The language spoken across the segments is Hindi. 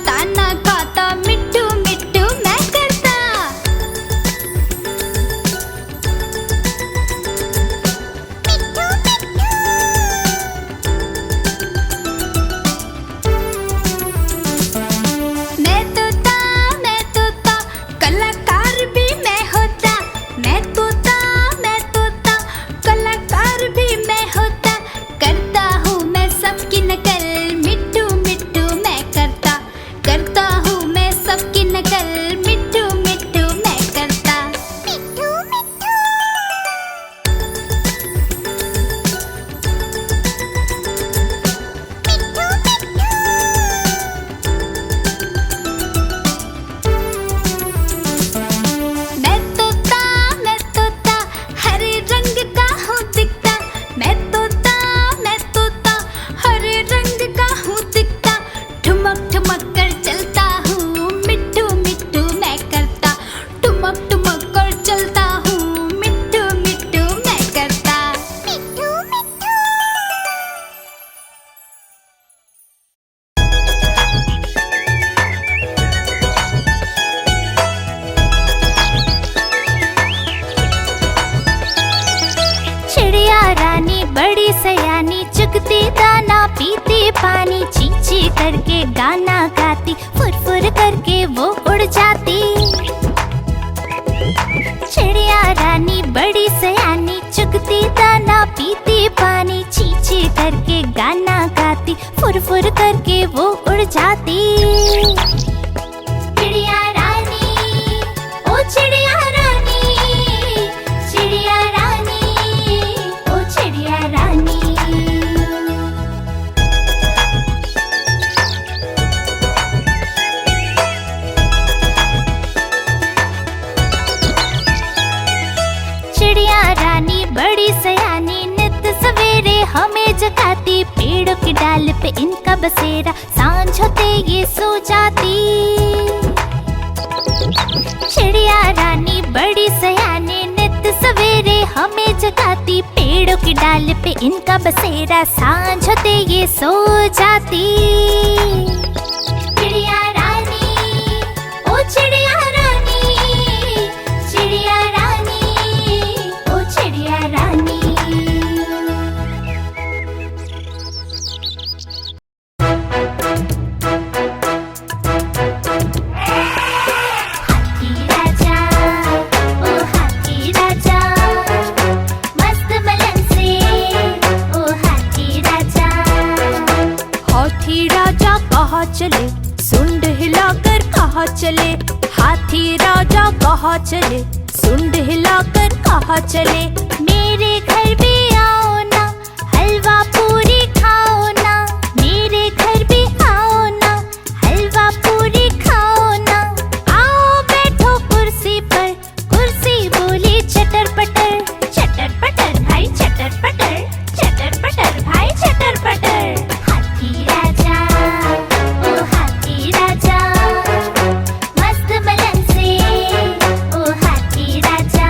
ताना खाता, मिट्टू मिट्टू मैं करता। मिट्टू मिट्टू मैं तोता कलाकार भी मैं होता। मैं तोता कलाकार भी मैं होता। करता हूँ मैं सबकी नकल, मिट्टू मिट्टू मैं करता। करता हूँ मैं सबकी नकल, मिट्टू मिट्टू मैं करता। मिट्टू मिट्टू मैं तोता हरे रंग का हूँ दिखता। मैं तोता हरे रंग का हूँ दिखता। ठुमक ठुमक कर चलता हूँ, मिट्टू मिट्टू मैं करता। ठुमक ठुमक कर चलता हूँ, मिट्टू मिट्टू मैं करता। मिट्टू मिट्टू चिड़िया रानी बड़ी सयानी, चुगती दाना पीती पानी। चींची करके गाना गाती, फुर फुर करके वो उड़ जाती। चिड़िया रानी बड़ी सयानी, चुगती दाना पीती पानी। चींची करके गाना गाती, फुर फुर करके वो उड़ जाती। चिड़िया रानी, ओ चिड़िया रानी, चिड़िया रानी, ओ चिड़िया रानी। चिड़िया रानी बड़ी सयानी, नित सवेरे हमें जगाती। पेड़ों की डाल पे इनका बसेरा, सांझ होते ये सो जाती। चिड़िया रानी बड़ी सयानी, नित सवेरे हमें जगाती। पेड़ों की डाल पे इनका बसेरा, सांझ होते ये सो जाती। चिड़िया रानी, ओ चिड़िया रानी, चिड़िया रानी, ओ चिड़िया रानी। हाथी राजा, ओ हाथी राजा, मस्त बलन से, ओ हाथी राजा। हाथी राजा कहाँ चले, सुंड हिलाकर कहाँ चले। हाथी राजा कहाँ चले, सुंड हिलाकर कहाँ चले। मेरे घर भी आओ ना, हलवा पूरी खाओ ना। मेरे घर भी आओ ना, हलवा पूरी खाओ ना। आओ बैठो कुर्सी पर, कुर्सी बोली चटर पटर। चटर पटर भाई चटर पटर, चटर पटर भाई चटर पटर। हाथी राजा, ओ हाथी राजा, मस्त बलन से, ओ हाथी राजा।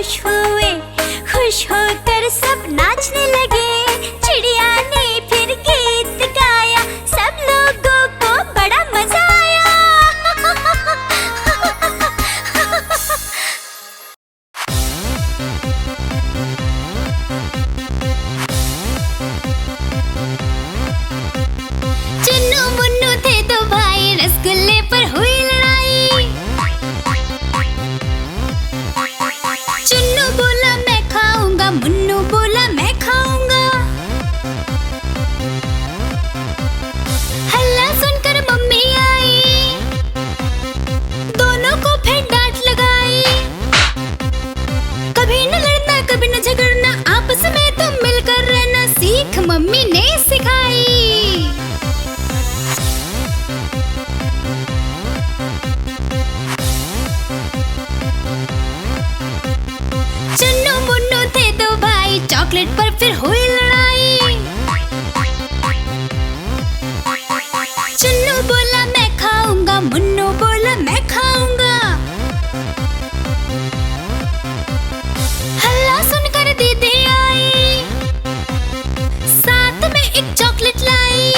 खुश हुए, खुश होकर सब नाचने लगे। चिड़िया ने फिर गीत गाया, सब लोगों को बड़ा मजा आया। चुन्नू मुन्नू थे दो भाई, रसगुल्ले पर हुई लड़ाई। चुन्नू बोला मैं खाऊंगा, मुन्नू बोला मैं खाऊंगा। हल्ला सुनकर मम्मी आई, दोनों को फिर डांट लगाई। कभी न लड़ना, कभी न झगड़ना, आपस में तुम मिलकर रहना, सीख मम्मी ने सिखाई। चुन्नू मुन्नू थे दो भाई, चॉकलेट पर फिर हुई लड़ाई। चुन्नू बोला मैं खाऊंगा, मुन्नू बोला मैं खाऊंगा। हल्ला सुनकर दीदी आई, साथ में एक चॉकलेट लाई।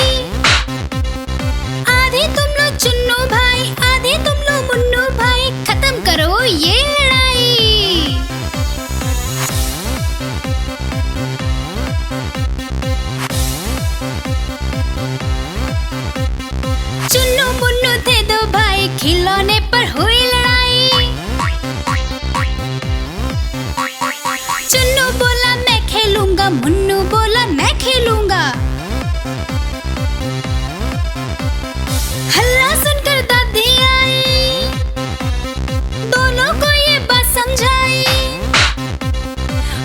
आधे तुम लो चुन्नू भाई, आधे तुम लो मुन्नू भाई, खत्म करो ये लड़ाई। चुन्नू मुन्नू थे दो भाई, खिलौने पर हुई लड़ाई। चुन्नू बोला मैं खेलूंगा, मुन्नू बोला मैं खेलूंगा। हल्ला सुनकर दादी आई, दोनों को ये बात समझाई।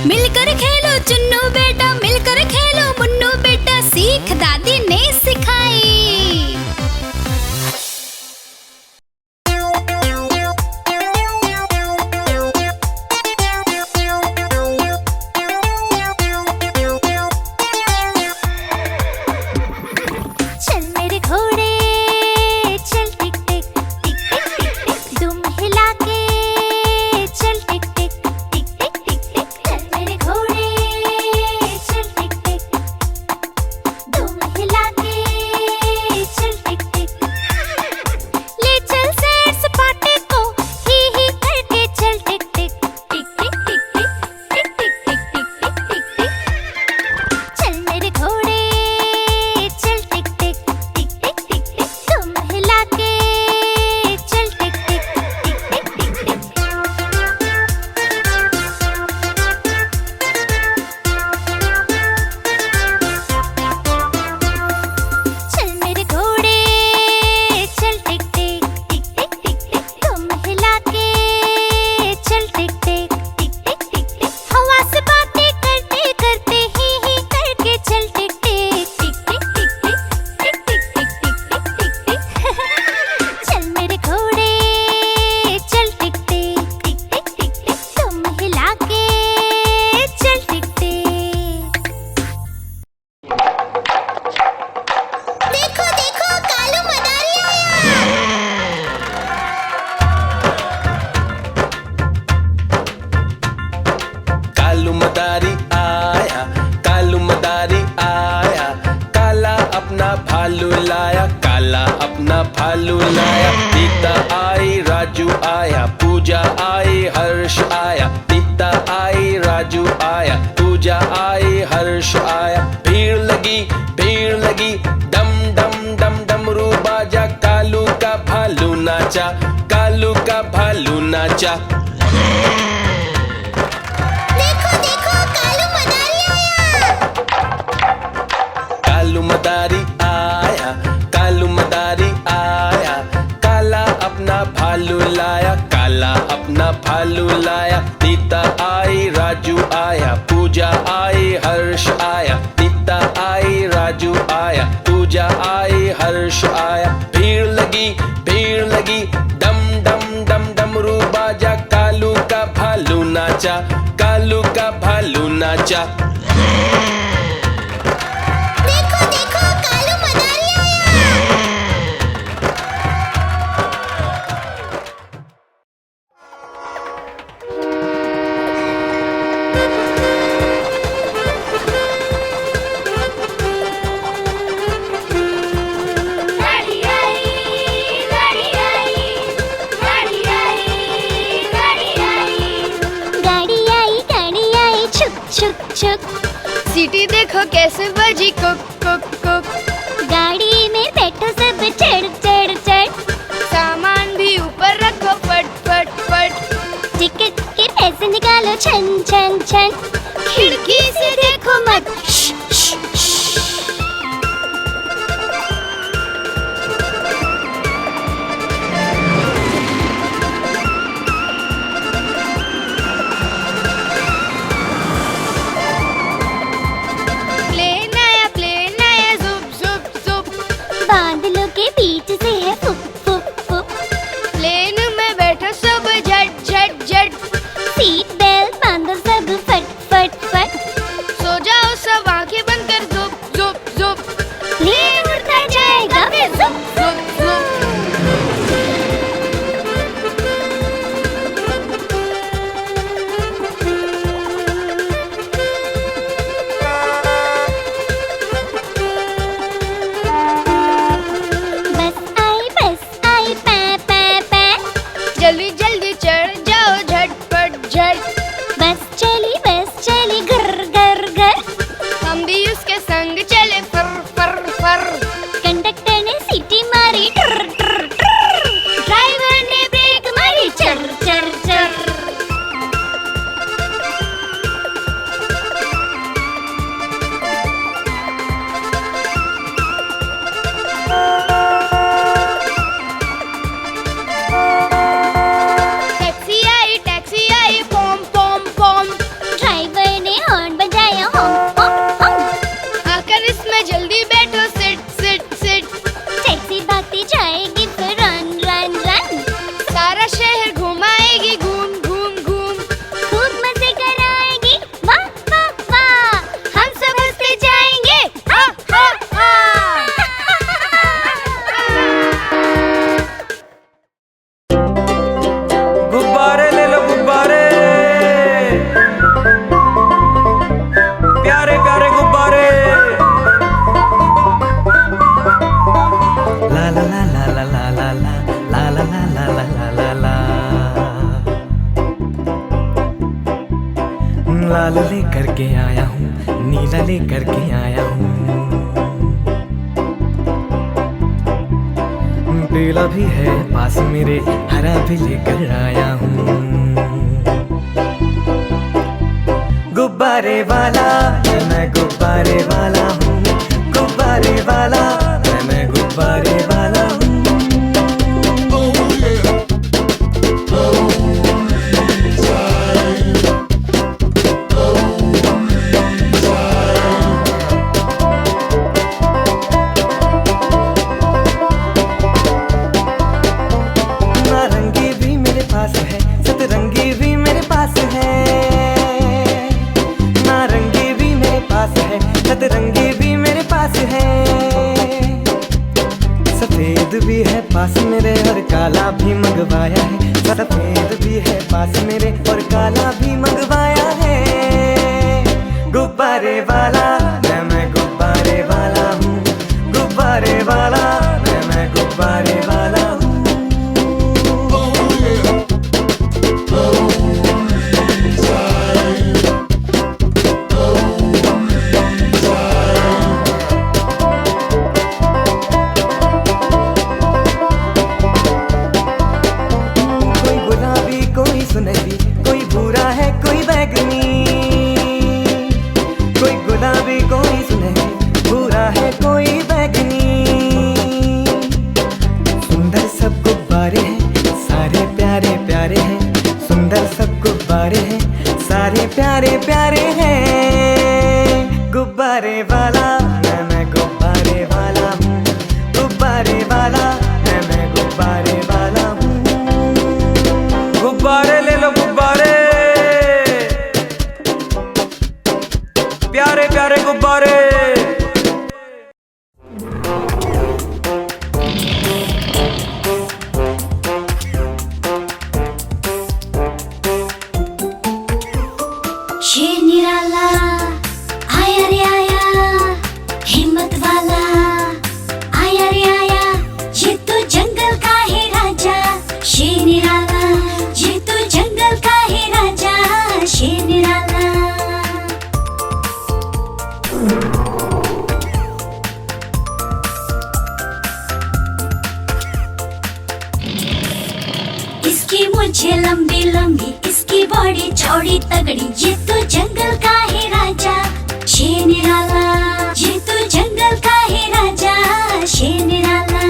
मिलकर खेलो चुन्नू बेटा, मिलकर खेलो मुन्नू बेटा, सीख दादी ने सिखाई। चल मेरे घोड़े चल टिक टिक टिक टिक टिक टिक, दुम हिला के चल टिक टिक टिक टिक टिक टिक। चल मेरे घोड़े चल टिक टिक, दुम हिला के चल टिक टिक। ले चल सैर सपाटे को ही करके चल टिक टिक टिक टिक टिक टिक टिक टिक टिक टिक टिक टिक टिक। चल मेरे घोड़े चल टिक टिक टिक टिक टिक टिक, तुम हिला के चल टिक टिक टिक टिक टिक टिक। चल मेरे घोड़े चल टिक टिक टिक टिक टिक टिक, तुम हिला के चल टिक टिक टिक टिक टिक टिक। हवा से बातें करते करते ही करके चल टिक टिक टिक टिक टिक टिक टिक टिक टिक टिक टिक टिक टिक। चल मेरे घोड़े चल टिक टिक टिक टिक टिक टिक, तुम हिला के चल टिक टिक। देखो देखो कालू मदारी आया। कालू मदारी आया, कालू मदारी आया, काला अपना भालू लाया, काला अपना भालू लाया। सीता आई, राजू आया, पूजा आई, हर्ष आया। सीता आई, राजू आया, पूजा आई, हर्ष आया। भीड़ लगी, डम डम डम डमरू बाजा, कालू का भालू नाचा, कालू का भालू नाचा। देखो देखो कालू मदारी आया। कालू मदारी आया, कालू मदारी आया, काला अपना भालू लाया, काला अपना भालू लाया। सीता आई, राजू आया, पूजा आई, हर्ष आया। सीता आई, राजू आया, पूजा आई, हर्ष आया। भीड़ लगी, डम डम डम डमरू बाजा, कालू का भालू नाचा, कालू का भालू नाचा। देखो देखो कालू मदारी आया। सीटी देखो कैसे बजी कुक कुक कुक। गाड़ी में बैठो सब चढ़ चढ़ चढ़, सामान भी ऊपर रखो फट फट फट। टिकट के पैसे निकालो छन छन छन, खिड़की से देखो मत श्श, श्श, श्श। प्लेन आया जुप जुप जुप। बादलों के बीच से है फुक फुक फुक, प्लेन में बैठो सब झट झट झट। सीट बेल्ट बांधो सब फट फट फट, सो जाओ सब आंखें बंद कर जुप जुप जुप। प्लेन उड़ता जाएगा फिर जुप जुप जुप। बस आई पै पै पै, जल्दी जल्दी चढ़ जाओ झटपट झट। बस चली घर घर घर, हम भी उसके संग चले फर फर फर। कंडक्टर ने सीटी मारी ट्र ट्र ट्र, ड्राइवर ने ब्रेक मारी चर चर चर। टैक्सी आई पोम पोम पोम। ड्राइवर ने हॉर्न बजाया होम होम होम, आकर इसमें जल्दी बैठो सिट सिट सिट। टैक्सी भागती जाएगी फिर रन रन रन, सारा शहर घुमाएगी घूम घूम घूम। खूब मजे कराएगी वाह वाह वाह, हम सब हंसते जाएंगे हा हा हा। गुब्बारे ले लो गुब्बारे, प्यारे प्यारे गुब्बारे। ला ला ला ला ला ला ला ला ला ला ला ला ला ला ला। लाल लेकर के आया हूँ, नीला लेकर के आया हूँ, पीला भी है पास मेरे, हरा भी लेकर आया हूँ। गुब्बारे वाला मैं गुब्बारे वाला हूँ, गुब्बारे वाला मैं गुब्बारे वाला हूँ। नारंगी भी मेरे पास है, सतरंगी भी मेरे पास है। नारंगी भी मेरे पास है, सतरंगी भी मेरे पास है। सफेद भी है पास मेरे और काला भी मंगवाया है। सफेद भी है पास मेरे और काला भी मंगवाया है। गुब्बारे वाला मैं गुब्बारे वाला हूँ, गुब्बारे वाला मैं गुब्बारे वाला हूँ। कोई गुलाबी कोई सुनहरी, कोई भूरा है मूछें लंबी लंबी, इसकी बॉडी चौड़ी तगड़ी, ये तो जंगल का है राजा शेर निराला। ये तो जंगल का है राजा शेर निराला।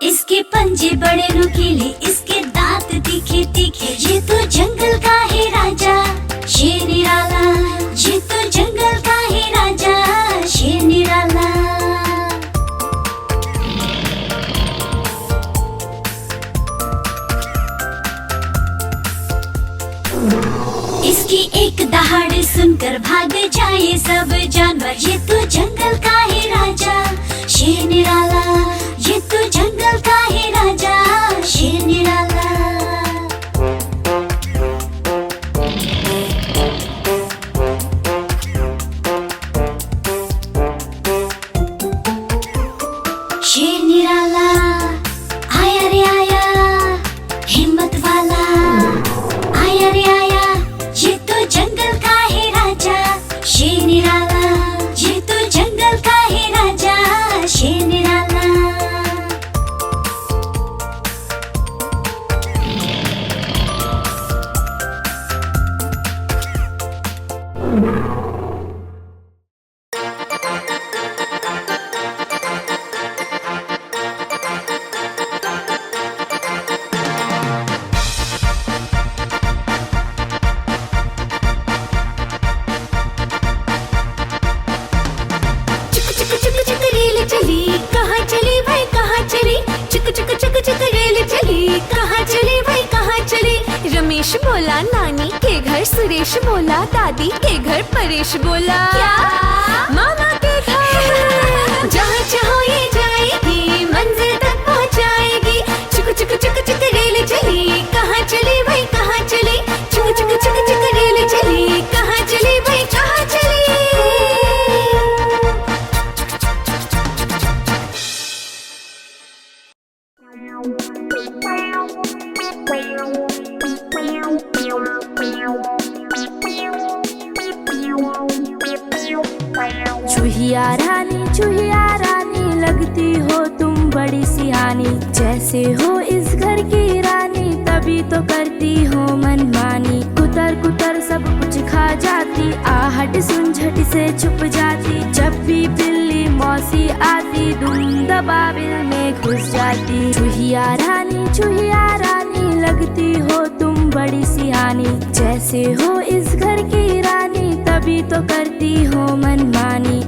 इसके पंजे बड़े नुकीले, इसके दांत तीखे तीखे, ये तो जंगल का है राजा शेर निराला। ये तो जंगल का है राजा शेर निराला। इसकी एक दहाड़ सुनकर भाग जाए सब जानवर, ये तो जंगल का है राजा शेर निराला। ये तो जंगल का है राजा शेर निराला। शेर निराला आया रे आया, हिम्मत वाला आया रे आया। ये तो जंगल का है राजा शेर निराला। ये तो जंगल का है राजा शेर निराला। रमेश बोला नानी के घर, सुरेश बोला दादी के घर, परेश बोला क्या मामा के घर। जहाँ चाहो ये जाएगी, मंजिल तक पहुँचाएगी। चुक चुक चुक चुक रेल चली, कहाँ चली भाई कहाँ चली। चुक चुक चुक चुक रेल चली, कहाँ चली भाई कहाँ चली। चूहिया रानी लगती हो तुम बड़ी सियानी। जैसे हो इस घर की रानी, तभी तो करती हो मनमानी। कुतर कुतर सब कुछ खा जाती, आहट सुन झट से छुप जाती। जब भी बिल्ली मौसी आती, दुम दबाबिल में घुस जाती। चूहिया रानी लगती हो तुम बड़ी सियानी। जैसे हो इस घर की रानी, तभी तो करती हो मनमानी।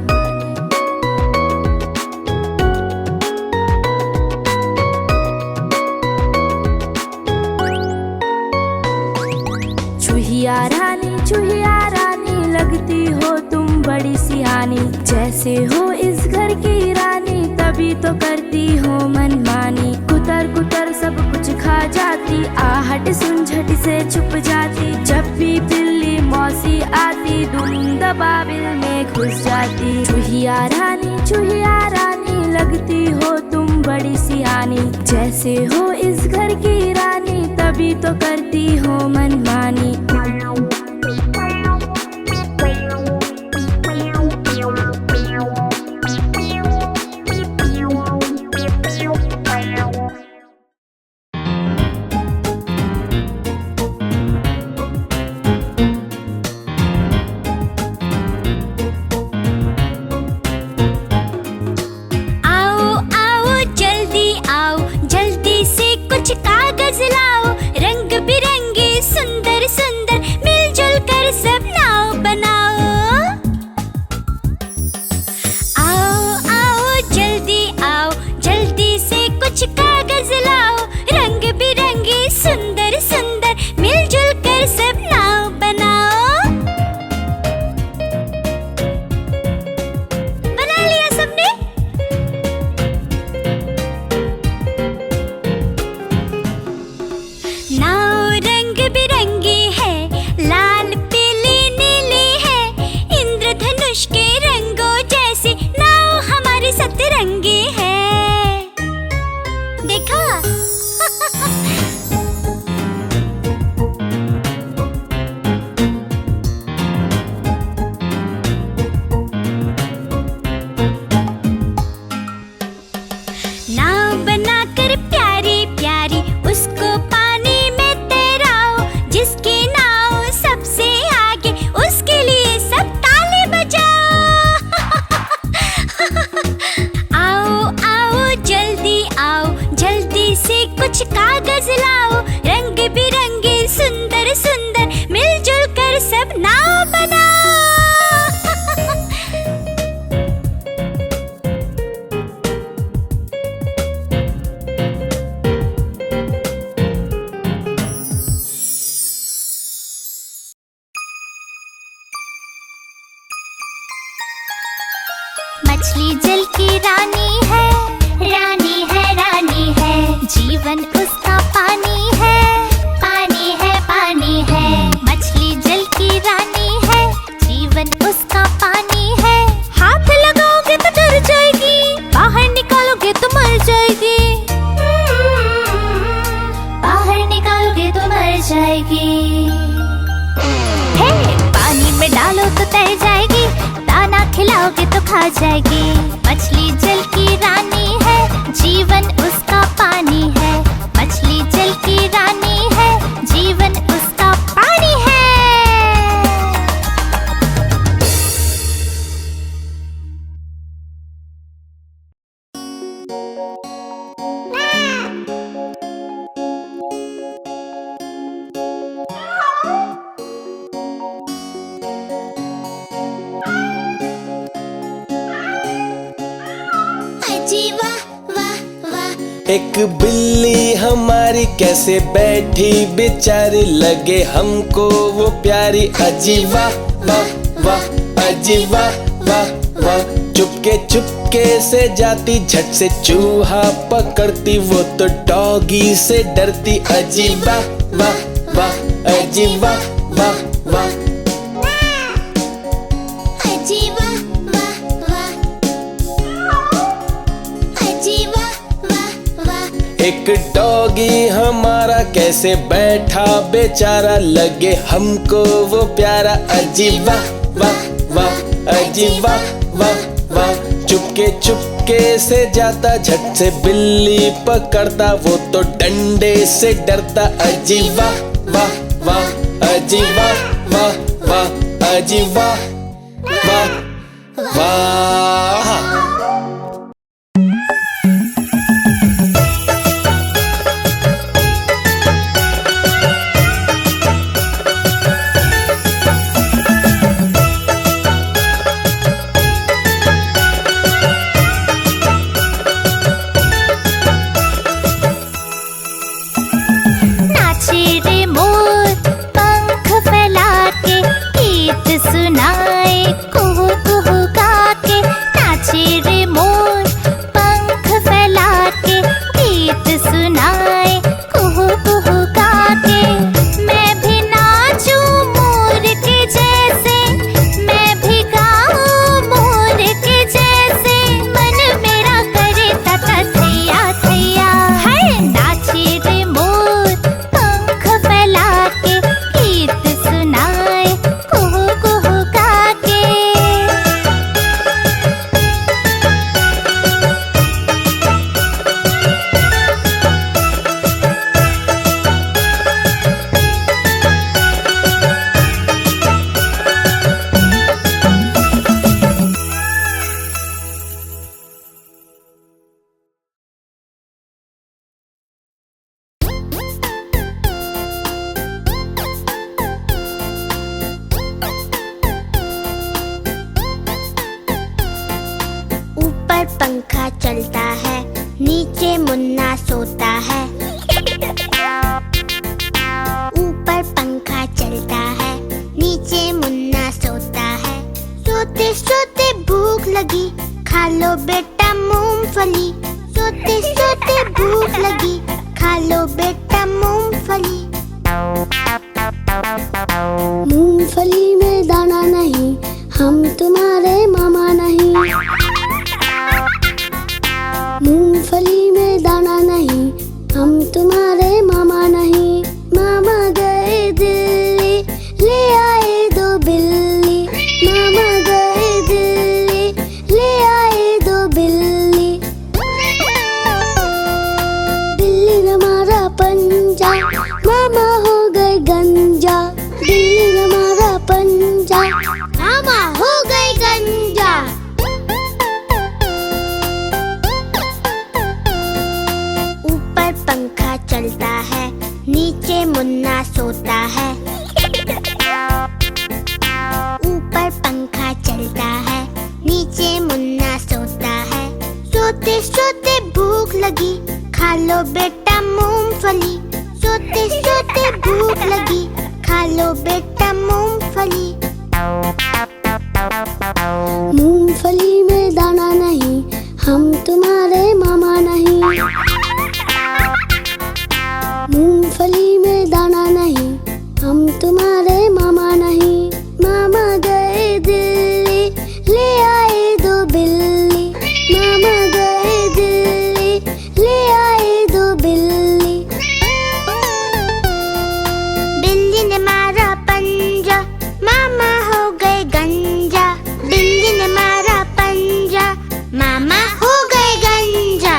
चूहिया रानी लगती हो तुम बड़ी सियानी। जैसे हो इस घर की रानी, तभी तो करती हो मनमानी। कुतर कुतर सब कुछ खा जाती, आहट सुन झट से छुप जाती। जब भी बिल्ली मौसी आती, दुम दबाबिल में घुस जाती। चूहिया रानी लगती हो तुम बड़ी सियानी। जैसे हो इस घर की रानी, तभी तो करती हो मनमानी। कागज लाओ, रंग बिरंगे सुंदर सुंदर मछली जल की रानी है, रानी है, रानी है। जीवन उसका पानी है, पानी है, पानी है। मछली जल की रानी है, जीवन उसका पानी है। हाथ लगाओगे तो डर जाएगी, बाहर निकालोगे तो मर जाएगी। बाहर निकालोगे तो मर जाएगी। हे, पानी में डालो तो तैर जाएगी, दाना खिलाओगे तो खा जाएगी। मछली जल की रानी है, जीवन उसका पानी है। मछली जल की रानी है, जीवन उसका पानी है। अजी वाह वाह वाह। एक बिल्ली हमारी कैसे बैठी बेचारी, लगे हमको वो प्यारी। अजी वाह वाह वाह, अजी वाह वाह वाह। चुपके चुपके से जाती, झट से चूहा पकड़ती, वो तो डॉगी से डरती। अजी वाह वाह वाह, अजी वाह वाह वाह। अजी वाह वाह वाह। अजी वाह वाह वाह। एक डॉगी हमारा कैसे बैठा बेचारा, लगे हमको वो प्यारा। अजी वाह वाह वाह, अजी वाह वाह वाह। चुपके चुपके से जाता, झट से बिल्ली पकड़ता, वो तो डंडे से डरता। अजी वाह वाह वाह, अजी वाह वाह वाह, अजी वाह वाह वाह। नाचे रे मोर पंख फैला के, गीत सुनाए कुहू कुहू गा के। नाचे रे मोर पंख फैला के, गीत सुनाए कुहू कुहू गा के। मैं भी नाचूं मोर के जैसे, मैं भी गाऊं मोर के जैसे। मन मेरा करे तथा थैया थैया। है नाचे रे मोर पंख फैला के, गीत सुनाए कुहू कुहू गा के। ऊपर पंखा चलता है, नीचे मुन्ना सोता है। ऊपर पंखा चलता है, नीचे मुन्ना सोता है। सोते सोते भूख लगी, खा लो बेटा मूंगफली। सोते सोते भूख लगी, खा लो बेटा मूंगफली। मूंगफली में दाना नहीं, हम तुम्हारे मामा नहीं। मूंगफली में दाना नहीं, हम तुम्हारे मामा नहीं। मामा गए दिल्ली, ले आए दो बिल्ली। मामा गए दिल्ली, ले आए दो बिल्ली। बिल्ली ने मारा पंजा, मामा हो गए गंजा। बिल्ली ने मारा पंजा, मामा हो गए गंजा। ऊपर पंखा चलता है, नीचे मुन्ना सोता है। ऊपर पंखा चलता है, नीचे मुन्ना सोता है। सोते सोते भूख लगी, खा लो बेटा मूंगफली। सोते सोते भूख लगी, खा लो बेटा मूंगफली। मूंगफली में दाना दिल्ली, ले आए 2 बिल्ली। मामा गए दिल्ली, ले आए 2 बिल्ली। बिल्ली ने मारा पंजा, मामा हो गए गंजा। बिल्ली ने मारा पंजा, मामा हो गए गंजा।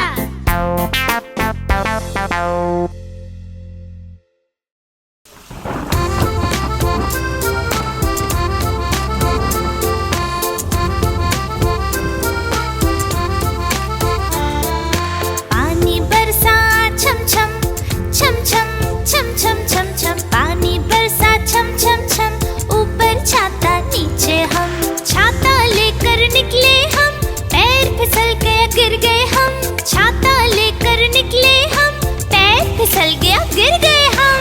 पानी बरसा छम छम छम छम छम छम छम छम। पानी बरसा छम छम छम, ऊपर छाता नीचे हम। छाता लेकर निकले हम, पैर फिसल गया गिर गए हम। छाता लेकर निकले हम, पैर फिसल गया गिर गए हम।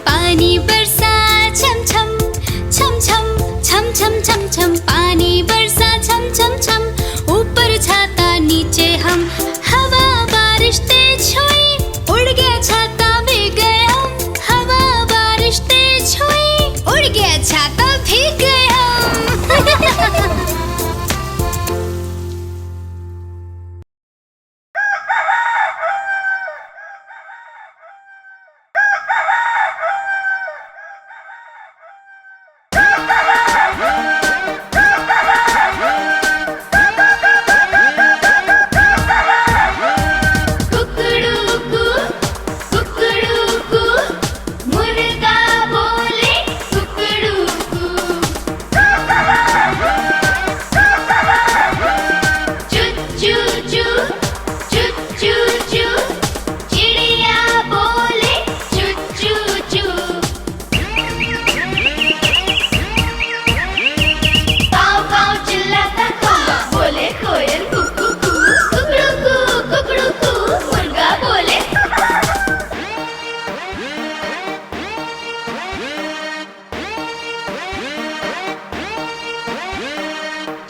पानी बरसा छम छम छम छम छम छम छम छम। पानी बरसा छम छम छम, ऊपर छाता नीचे हम। हवा बारिश तेज हुई, उड़ गया छाता भीग गए हम। हवा बारिश तेज हुई, उड़ गया छाता भीग गए हम। कुकड़ूकू कुकड़ूकू, मुर्गा बोले कुकड़ूकू। चू चू चू चू चू चू, चिड़िया बोले चू चू चू। काऊ काऊ चिल्लाता कौवा, बोले कोयल कुकू कू। कुकड़ूकू कुकड़ूकू, मुर्गा बोले।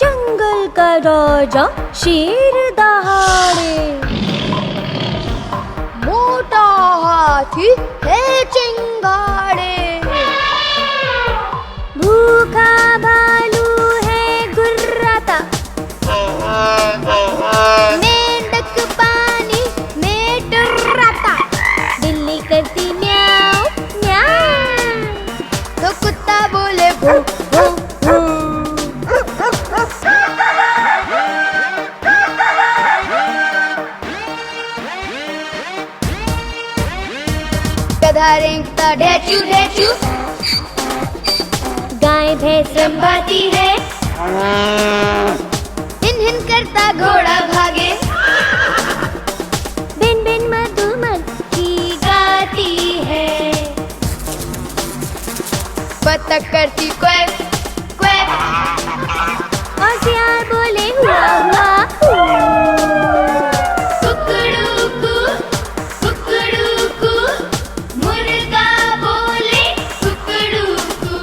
जंगल का राजा शेर दहाड़े, मोटा हाथी है चिंगाड़े। भूखा भालू है गुर्राता, मेंढक पानी में टुर्राता। बिल्ली करती म्याऊं म्याऊं, तो कुत्ता बोले भू भू भू। गधा रेंगता ढेचू ढेचू, गाय भैंस रंभाती है। हिन हिन करता घोड़ा भागे, बिन बिन मधुमक्खी गाती है। बतख करती क्वैक क्वैक, और सियार बोले हुआ हुआ। कुकड़ूकू कुकड़ूकू, मुर्गा बोले कुकड़ूकू।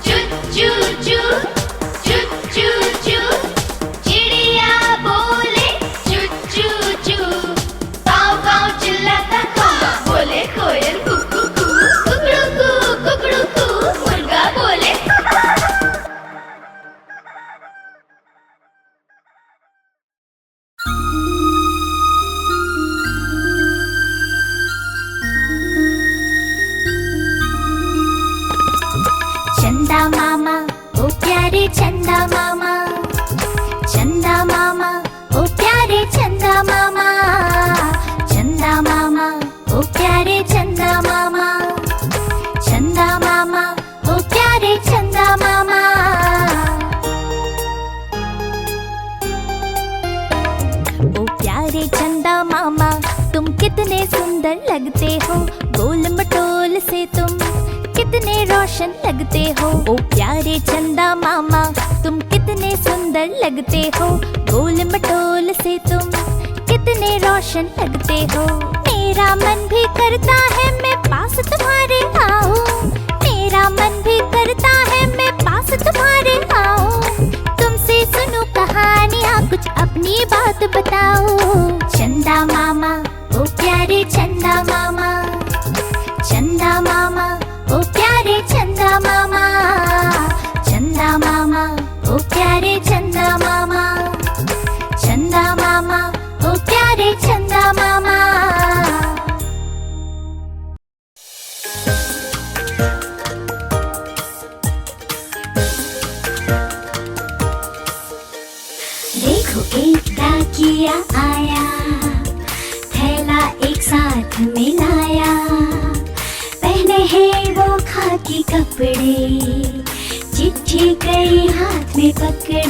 चू चू चू चू चू चू, चिड़िया बोले चू चू चू। काऊ काऊ चिल्लाता कौवा, बोले कोयल कुकू कू। कुकड़ूकू कुकड़ूकू, मुर्गा बोले। चंदा मामा ओ प्यारे चंदा मामा, चंदा मामा ओ प्यारे चंदा मामा। चंदा मामा ओ प्यारे चंदा मामा, चंदा मामा ओ प्यारे चंदा मामा। ओ प्यारे चंदा मामा, तुम कितने सुंदर लगते हो। गोल मटोल से तुम कितने रोशन लगते हो। ओ प्यारे चंदा मामा, तुम कितने सुंदर लगते हो। गोल मटोल से तुम कितने रोशन लगते हो। मेरा मन भी करता है मैं पास तुम्हारे आऊं। मेरा मन भी करता है मैं पास तुम्हारे आऊं। तुमसे सुनूं कहानियाँ कुछ अपनी चंदा मामा ओ प्यारे चंदा मामा, चंदा मामा ओ प्यारे चंदा मामा, चंदा मामा ओ प्यारे चंदा मामा, चंदा मामा ओ प्यारे चंदा मामा। देखो एक डाकिया आया, थैला एक साथ मिलाया, पहने हैं वो खाकी कपड़े, चिट्ठी कई हाथ में पकड़े।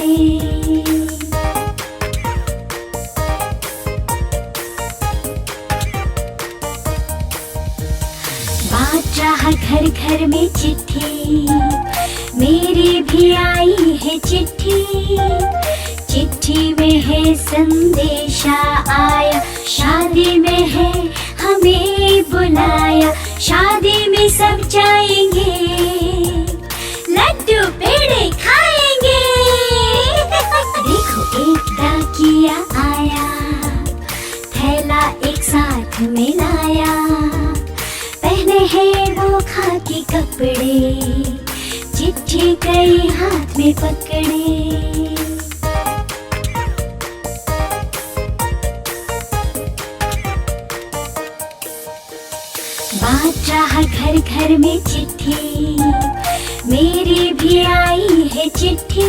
बात रहा घर घर में चिट्ठी, मेरी भी आई है चिट्ठी, चिट्ठी में है संदेशा आया, शादी में है हमें बुलाया, शादी में सब जाएंगे, लड्डू पेड़े खाएंगे। देखो एक डाकिया आया, थैला एक साथ मिलाया, पहने हैं वो खाकी कपड़े, चिट्ठी कई हाथ में पकड़े। बात रहा घर घर में चिट्ठी, मेरी भी आई है चिट्ठी,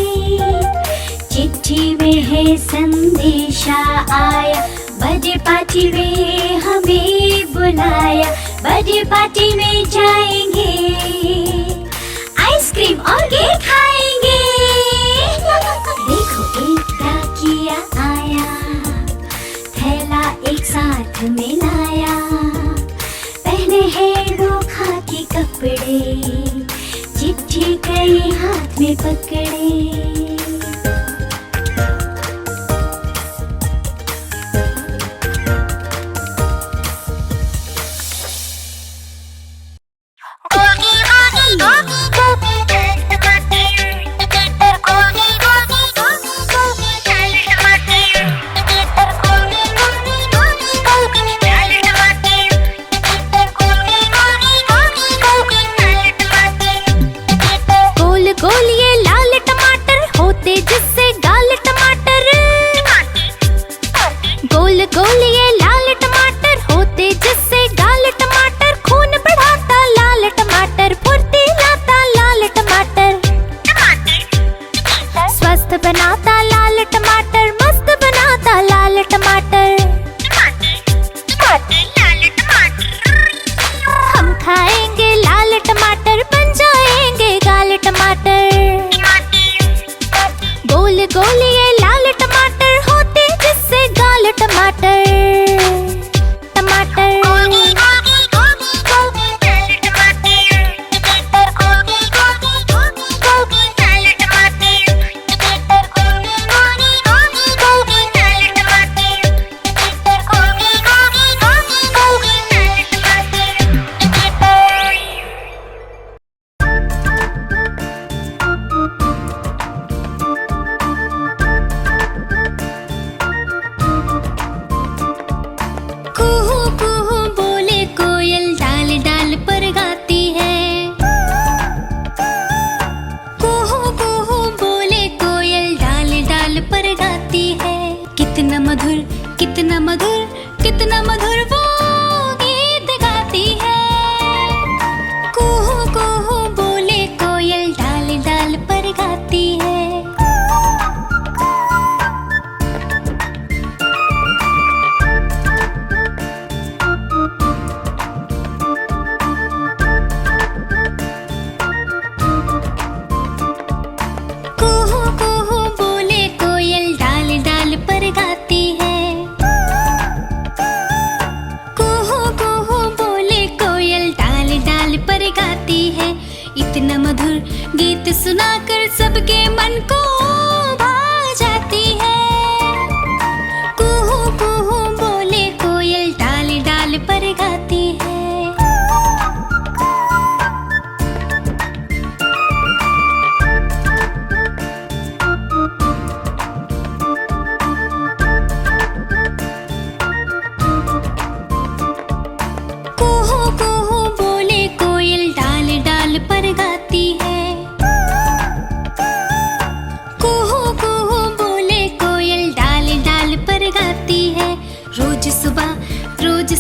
चिट्ठी में है संदेशा आया, बर्थडे पार्टी में हमें बुलाया, बर्थडे पार्टी में जाएंगे, आइसक्रीम और केक खाएंगे। देखो एक डाकिया आया, थैला एक साथ मिलाया, पहने हैं वो खाकी कपड़े, चिट्ठी कई हाथ में पकड़े।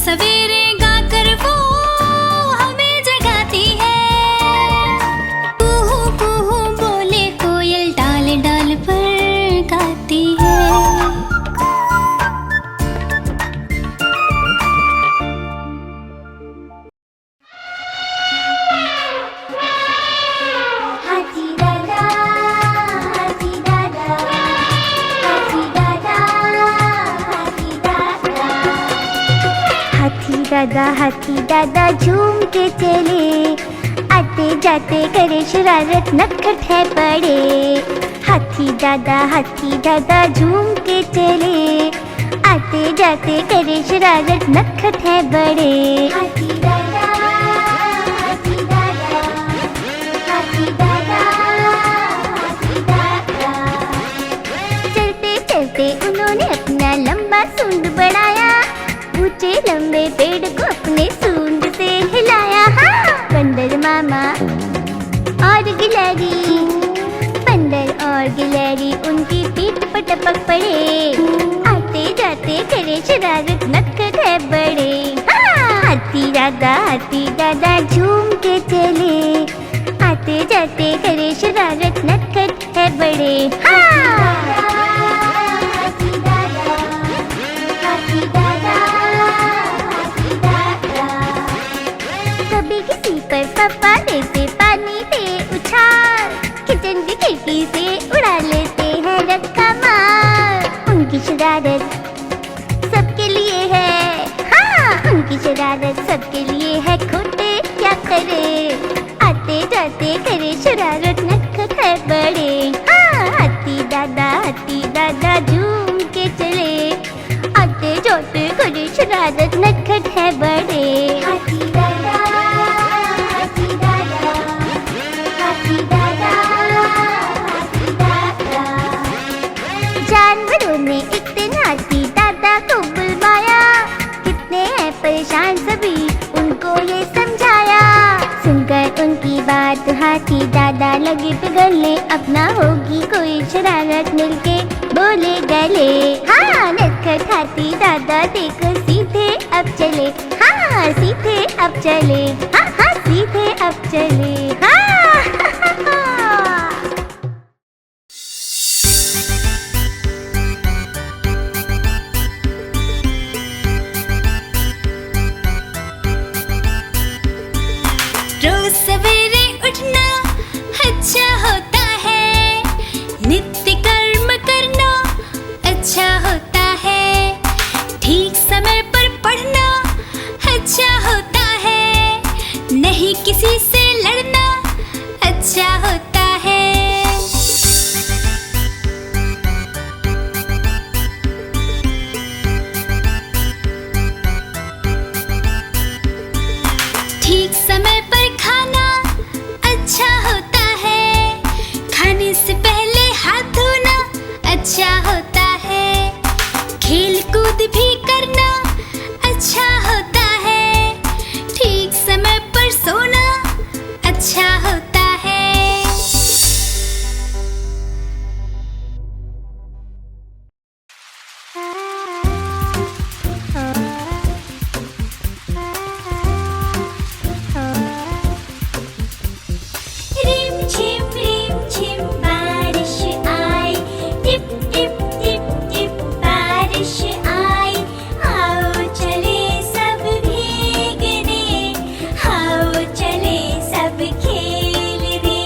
सवेरे गाकर वो हमें जगाती है। कुहू कुहू बोले कोयल डाल डाल पर गाती है। हाथी दादा, हाथी दादा, हाथी दादा, हाथी दादा। हाथी दादा, हाथी दादा झूम के चले, आते जाते करे शरारत नखट है बड़े। हाथी दादा झूम के चले, आते जाते करे शरारत नखट है बड़े। हाथी दादा, हाथी दादा, हाथी दादा, हाथी दादा। चलते चलते उन्होंने अपना लंबा सूंड बढ़ाया, ऊंचे लंबे पेड़ को अपने सूंड से हिलाया। हाँ, बंदर मामा और गिलहरी, बंदर और गिलहरी उनकी पीठ पर टपक पड़े। आते जाते करे शरारत नखट है बड़े। हाँ, हाथी दादा झूम के चले, आते जाते करे शरारत नखट है बड़े। हाँ, हाथी दादा, हाथी दादा, हाथी दादा। कभी किसी पर पापा देते पानी पे उछाल, किचन की खिड़की से उड़ा लेते हैं रक्का मार। उनकी शरारत सबके लिए है। हाँ, उनकी शरारत सबके लिए है, खोटे क्या करे। आते जाते करे शरारत नखट है बड़े। हाँ, हाथी दादा झूम के चले, आते जाते करे शरारत नखट है बड़े। हाथी दादा, हाथी दादा, हाथी दादा, हाथी दादा। जानवरों ने एक दिन हाथी दादा को बुलवाया, कितने हैं परेशान सभी उनको ये समझाया। सुनकर उनकी बात हाथी दादा लगे पिघलने, अपना होगी कोई शरारत मिलके बोले गले। हाँ, नटखट हाथी दादा देखो सीधे अब चले। हाँ, सीधे अब चले। हाँ हाँ, सीधे अब चले। हाँ रोज सवेरे उठना अच्छा होता है, नित्य कर्म करना अच्छा होता है, ठीक समय पर पढ़ना अच्छा होता है, नहीं किसी से लड़ना अच्छा होता है। ठीक समय पर खाना अच्छा होता है, खाने से पहले हाथ धोना अच्छा होता है, खेल कूद भी करना अच्छा होता है, ठीक समय पर सोना अच्छा होता है। रिम झिम बारिश आई, टिप टिप टिप टिप बारिश आई। आओ चले सब भीगने, आओ चले सब खेलने।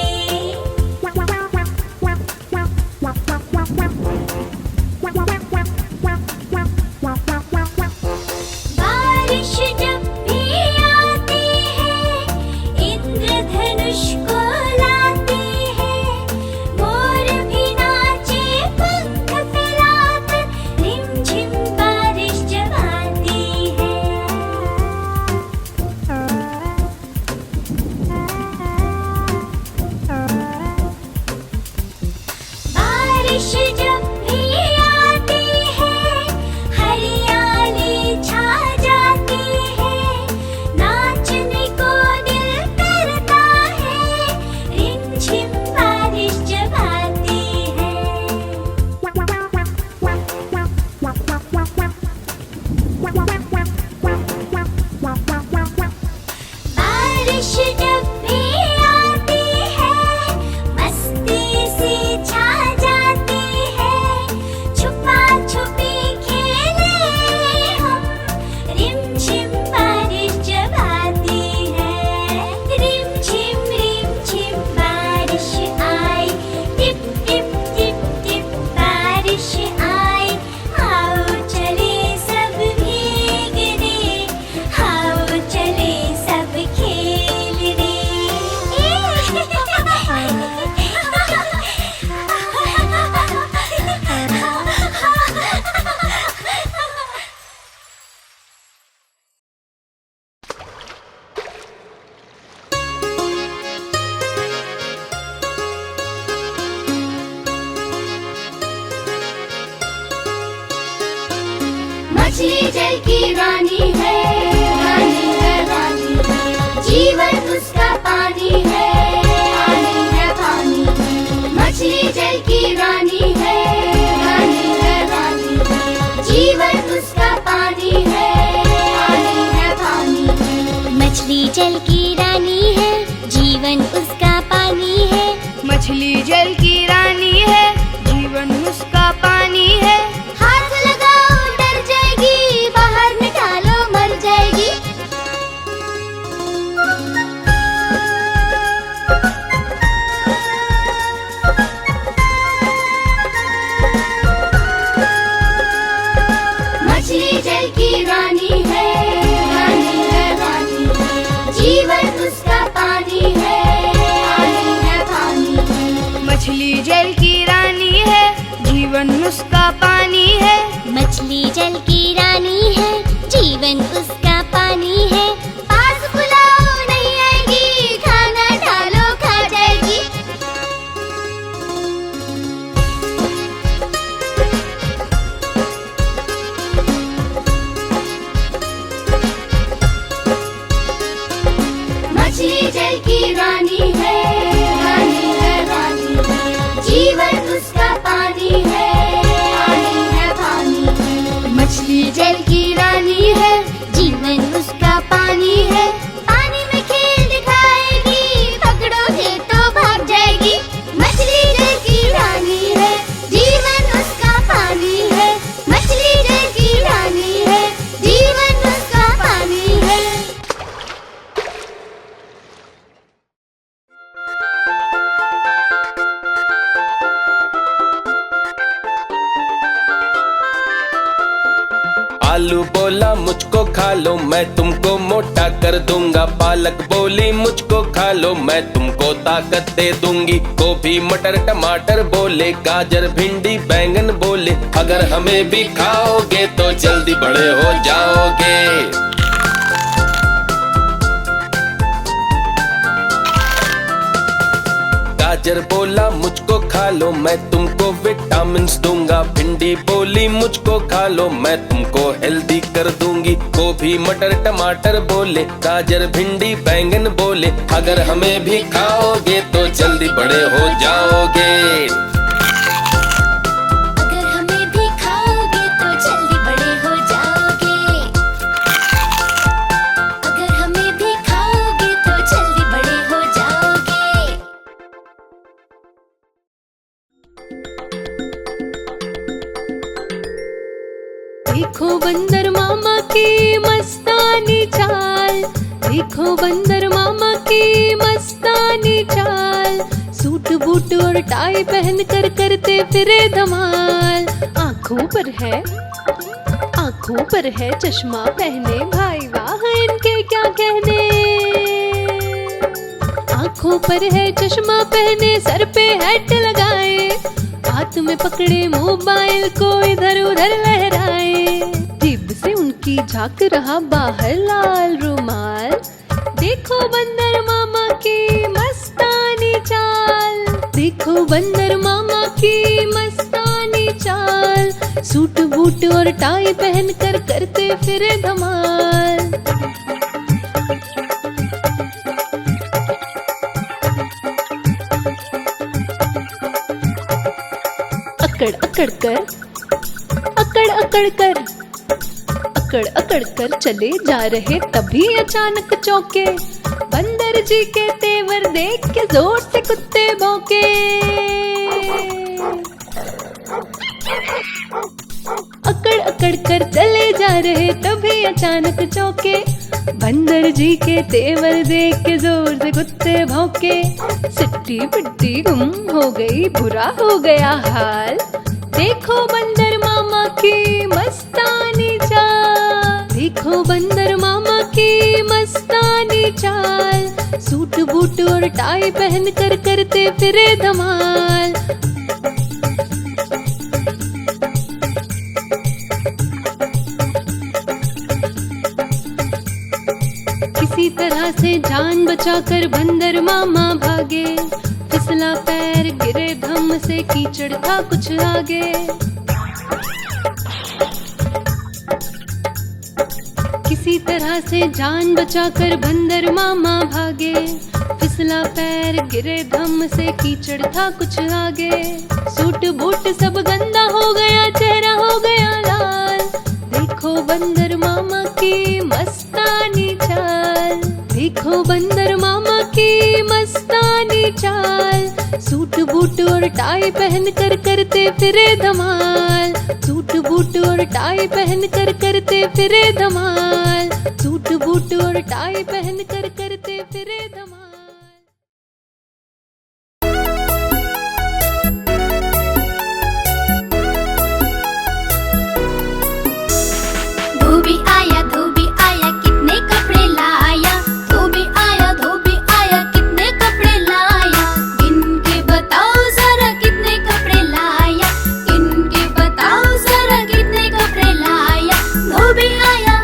मछली जल की रानी है, रानी है, रानी है। जीवन उसका पानी है, पानी है, पानी है। मछली जल की रानी है, रानी है, रानी है। जीवन उसका पानी है, पानी है, पानी है। मछली जल की रानी है, जीवन उसका पानी है। मछली जल की रानी है, जीवन उसका पानी है। हाथ लगाओ डर जाएगी, बाहर निकालो मर जाएगी। मछली जल की रानी है, रानी है, रानी है। जीवन उसका पानी है, पानी है, पानी है। मछली जल की रानी है, जीवन उसका पानी है। मछली जल की रानी है, जीवन उसका पानी है। पास बुलाओ नहीं आएगी, खाना डालो खा जाएगी। मछली जल की रानी है, रानी है, रानी है। जीवन उसका पानी है, पानी है, पानी है। मछली जल की रानी है, जीवन उसका पानी है। पानी में खेल दिखाएगी, पकड़ोगे तो भाग जाएगी। मछली जल की रानी है, जीवन उसका पानी है। मछली जल की रानी है, जीवन उसका पानी है। आलू बोला मुझको खा लो, मैं तुमको मोटा कर दूंगा। पालक बोली मुझको खा लो, मैं तुमको ताकत दे दूंगी। गोभी मटर टमाटर बोले, गाजर भिंडी बैंगन बोले, अगर हमें भी खाओगे तो जल्दी बड़े हो जाओगे। गाजर बोला मुझको खा लो, मैं तुमको विटामिन्स दूंगा। भिंडी बोली मुझको खा लो, मैं तुमको हेल्दी कर दूंगी। गोभी मटर टमाटर बोले, गाजर भिंडी बैंगन बोले, अगर हमें भी खाओगे तो जल्दी बड़े हो जाओगे। अगर हमें भी खाओगे तो जल्दी बड़े हो जाओगे। अगर हमें भी खाओगे तो जल्दी बड़े हो जाओगे। देखो बंदर मामा की मस्तानी चाल, देखो बंदर मामा की मस्तानी चाल। सूट बूट और टाई पहन कर करते फिरे धमाल। आँखों पर है चश्मा पहने, भाई वाह इनके क्या कहने। आँखों पर है चश्मा पहने, सर पे हैट लगाए, हाथ में पकड़े मोबाइल को इधर उधर लहराए। जीभ से उनकी झांक रहा बाहर लाल रुमाल। देखो बंदर मामा की मस्तानी चाल, देखो बंदर मामा की मस्तानी चाल। सूट बूट और टाई पहन कर करते फिरे धमाल। अकड़ कर चले जा रहे, तभी अचानक चौके। बंदर जी के तेवर देख के जोर से कुत्ते भौंके। अकड़ कर चले जा रहे, तभी अचानक चौके। बंदर जी के तेवर देख के जोर से कुत्ते भौंके। सिट्टी पिट्टी गुम हो गई, बुरा हो गया हाल। देखो बंदर मामा की मस्तानी चाल, देखो बंदर मामा की मस्तानी चाल। सूट बूट और टाई पहन कर करते फिरे धमाल। किसी तरह से जान बचाकर बंदर मामा भागे। फिसला पैर गिरे धम से, कीचड़ था कुछ आगे। किसी तरह से जान बचाकर बंदर मामा भागे। फिसला पैर गिरे धम से, कीचड़ था कुछ आगे। सूट बूट सब गंदा हो गया, चेहरा हो गया लाल। देखो बंदर मामा की मस्तानी चाल, देखो बंदर मामा की मस्तानी चाल। सूट बूट और टाई पहन कर करते फिरे धमाल, सूट बूट और टाई पहन कर करते फिरे धमाल, सूट बूट और टाई पहन कर करते फिरे धमाल। धोबी आया कितने कपड़े लाया। धोबी आया कितने कपड़े लाया। गिन के बताओ जरा कितने कपड़े लाया, गिन के बताओ जरा कितने कपड़े लाया। धोबी आया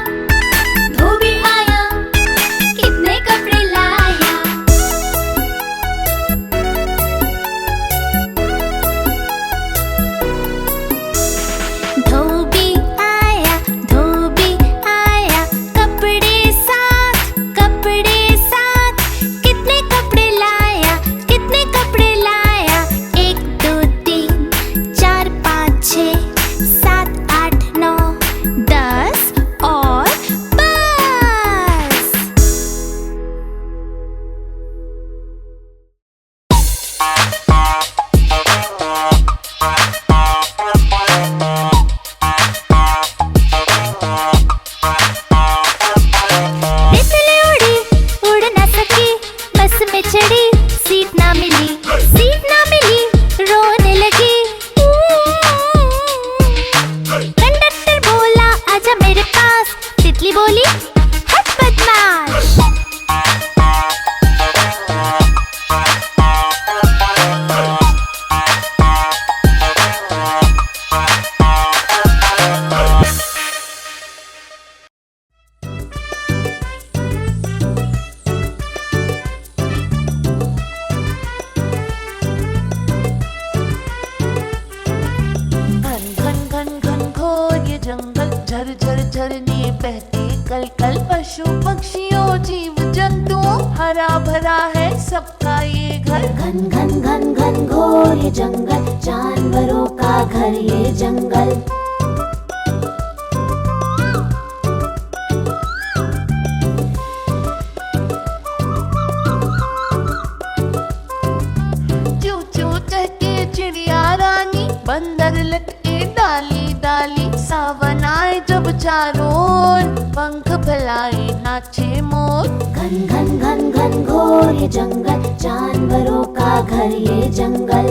कितने कपड़े लाया। धोबी आया कपड़े साथ कितने कपड़े लाया, कितने कपड़े लाया। 1 2 3 4 5 6 7 8 9 10 और बस। तितली उड़ी उड़ ना सकी, बस में चढ़ी सीट ना मिली रोने लगी। कंडक्टर बोला आजा मेरे पास, तितली बोली हट बदमाश। घन घन घोर ये जंगल, झर झर झरने बहते कल कल। पशु पक्षियों जीव जंतुओं, हरा भरा है सबका ये घर। घन घन घन घन घोर ये जंगल, जानवरों का घर ये जंगल। चू चू चहके चिड़िया रानी, बंदर लटके डाली डाली। सावन आए जब चारों ओर, पंख फैलाए नाचे मोर। घन घन घन घन घोर ये जंगल, जानवरों का घर ये जंगल।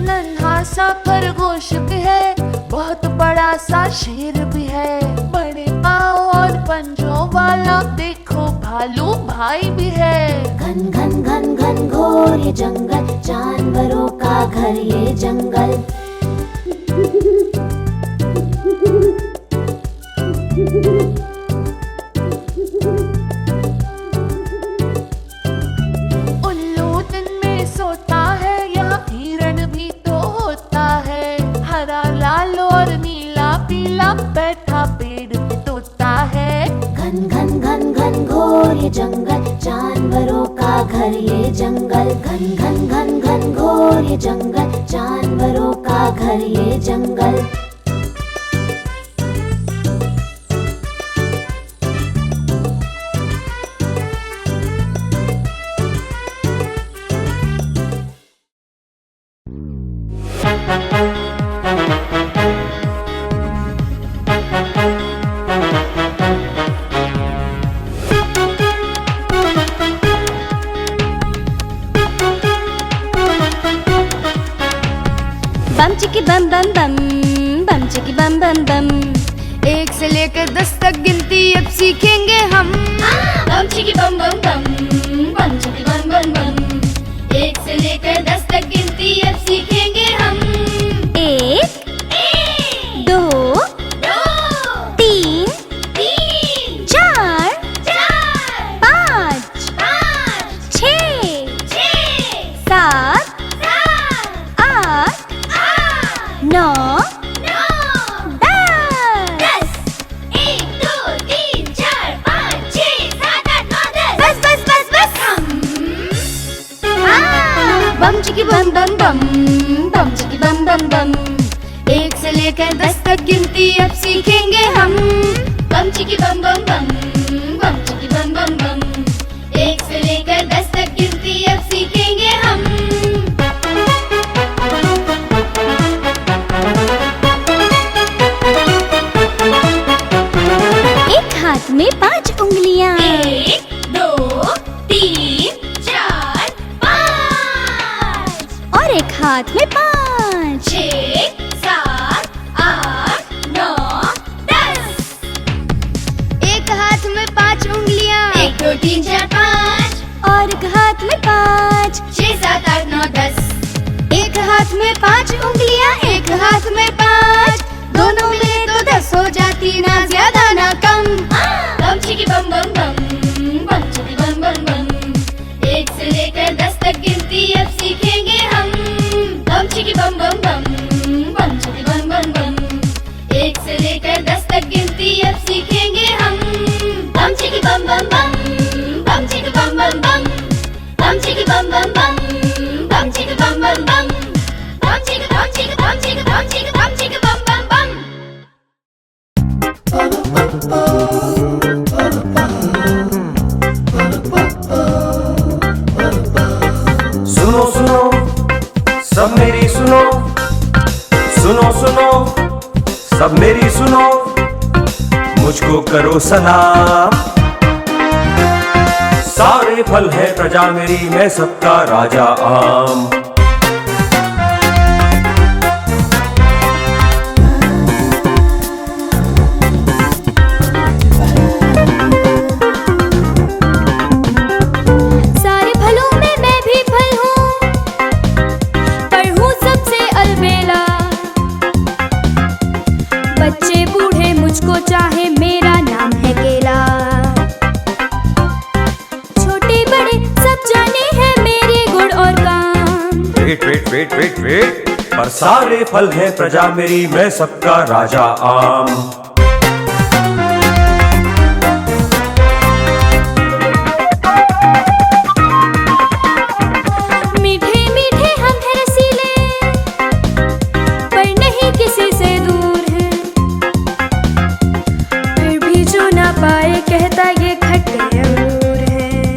नन्हा सा खरगोश भी है, बहुत बड़ा सा शेर भी है। बड़े पाँव और पंजों वाला देखो भालू भाई भी है। घन घन घन घन घोर ये जंगल, जानवरों का घर ये जंगल। उल्लू दिन में सोता है, यहाँ हिरण भी तो होता है। हरा लाल और नीला पीला, बैठा पेड़ पे तोता है। घन घन घन घन घोर ये जंगल, जानवरों का घर ये जंगल। घन घन घन घन घोर ये जंगल, जानवरों का घर ये जंगल। बम चिकी बम बम बम, बम चिकी बम बम बम। 1 से लेकर 10 तक गिनती अब सीखेंगे हम। बम चिकी बम बम बम, बम चिकी बम बम बम। 1 से लेकर 10 तक गिनती अब सीखेंगे हम। 1 2 3 4 5 6 बम बम बम, बम चिकी बम बम बम। 1 से लेकर 10 तक गिनती अब सीखेंगे हम। बम चिकी बम बम बम, बम चिकी बम बम बम। 1 से लेकर 10 तक गिनती अब सीखेंगे हम। एक हाथ में 5 उंगलियां। 1 2 3 4 5। और एक हाथ में 5। 6 7 8 9 10। एक हाथ में 5 उंगलियां। 1 2 3 4 5। और एक हाथ में 5। 6 7 8 9 10। एक हाथ में 5 उंगलियां, एक हाथ में 5। दोनों मिले तो 10 हो जाती, ना ज्यादा ना कम। बम चिकी बम बम बम, बम चिकी बम बम बम। 1 से लेकर 10 तक गिनती अब सीखेंगे हम। बम चिकी बम बम बम, बम चिकी बम बम बम। 1 से लेकर 10 तक गिनती अब सीखेंगे हम। बम चिकी बम बम बम, बम चिकी बम बम बम। बम चिकी बम बम बम, बम चिकी बम बम बम। बम चिकी बम चिकी बम चिकी बम चिकी बम चिकी बम बम बम। सुनो सुनो सब मेरी सुनो, सुनो सुनो सब मेरी सुनो, मुझको करो सलाम। सारे फल है प्रजा मेरी, मैं सबका राजा आम। सारे फलों में मैं भी फल हूँ, पर हूँ सबसे अलबेला। बच्चे बूढ़े मुझको चाहे, मेरा नाम है केला। छोटे बड़े सब जाने हैं मेरे गुण और काम। Wait wait wait wait wait, पर सारे फल है प्रजा मेरी, मैं सबका राजा आम। मीठे मीठे हम हैं रसीले, पर नहीं किसी से दूर हैं। फिर भी जो ना पाए कहता ये खट्टे अंगूर हैं।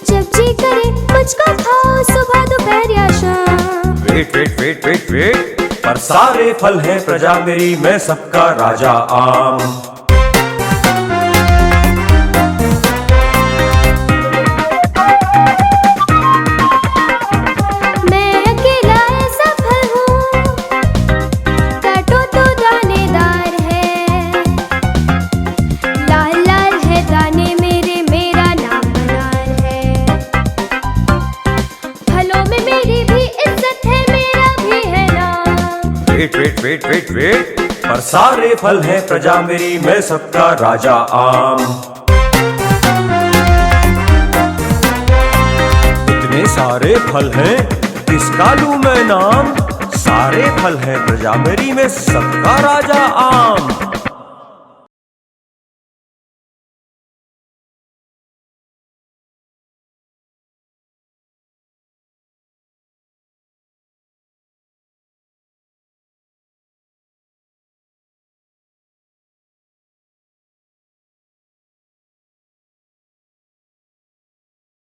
जब जी करे मुझको खाओ, सुबह दोपहर या शाम। Wait wait wait wait wait, पर सारे फल है प्रजा मेरी, मैं सबका राजा आम। मैं अकेला ऐसा फल हूँ, काटो तो दानेदार है। लाल लाल है दाने मेरे, मेरा नाम अनार है। फलों में मेरी भी इज्जत है, मेरा भी है नाम। Wait wait wait wait wait, पर सारे फल है प्रजा मेरी, मैं सबका राजा आम। इतने सारे फल हैं, किसका लूं मैं नाम? सारे फल हैं प्रजा मेरी, मैं सबका राजा आम।